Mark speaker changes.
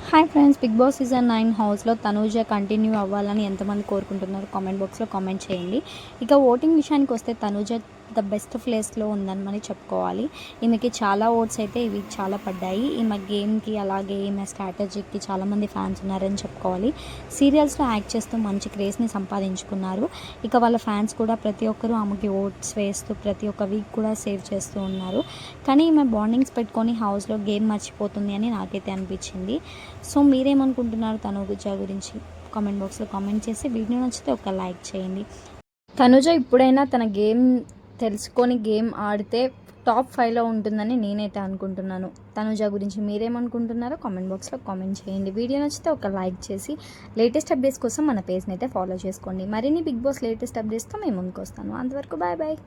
Speaker 1: Hi friends, Bigg Boss season 9 హౌస్లో Tanuja continue అవ్వాలని ఎంతమంది కోరుకుంటున్నారు కామెంట్ బాక్స్లో కామెంట్ చేయండి. ఇక ఓటింగ్ విషయానికి వస్తే తనూజ ద బెస్ట్ ప్లేస్లో ఉందని చెప్పుకోవాలి. ఈమెకి చాలా ఓట్స్ అయితే ఇవి చాలా పడ్డాయి. ఈమె గేమ్కి అలాగే ఈమె స్ట్రాటజీకి చాలామంది ఫ్యాన్స్ ఉన్నారని చెప్పుకోవాలి. సీరియల్స్లో యాక్ట్ చేస్తూ మంచి క్రేజ్ని సంపాదించుకున్నారు. ఇక వాళ్ళ ఫ్యాన్స్ కూడా ప్రతి ఒక్కరూ ఆమెకి ఓట్స్ వేస్తూ ప్రతి ఒక్క వీక్ కూడా సేవ్ చేస్తూ ఉన్నారు. కానీ ఈమె బాండింగ్స్ పెట్టుకొని హౌస్లో గేమ్ మర్చిపోతుంది అని నాకైతే అనిపించింది. సో మీరేమనుకుంటున్నారు తనూజ గురించి కామెంట్ బాక్స్లో కామెంట్ చేసి వీడియో నచ్చితే ఒక లైక్ చేయండి. తనూజ ఇప్పుడైనా తన గేమ్ తెలుసుకొని గేమ్ ఆడితే టాప్ 5లో ఉంటుందని నేనైతే అనుకుంటున్నాను. తనూజ గురించి మీరేమనుకుంటున్నారో కామెంట్ బాక్స్లో కామెంట్ చేయండి. వీడియో నచ్చితే ఒక లైక్ చేసి లేటెస్ట్ అప్డేట్స్ కోసం మన పేజ్ని అయితే ఫాలో చేసుకోండి. మరిన్ని బిగ్ బాస్ లేటెస్ట్ అప్డేట్స్తో మేము ముందుకు వస్తాను. అంతవరకు బాయ్ బాయ్.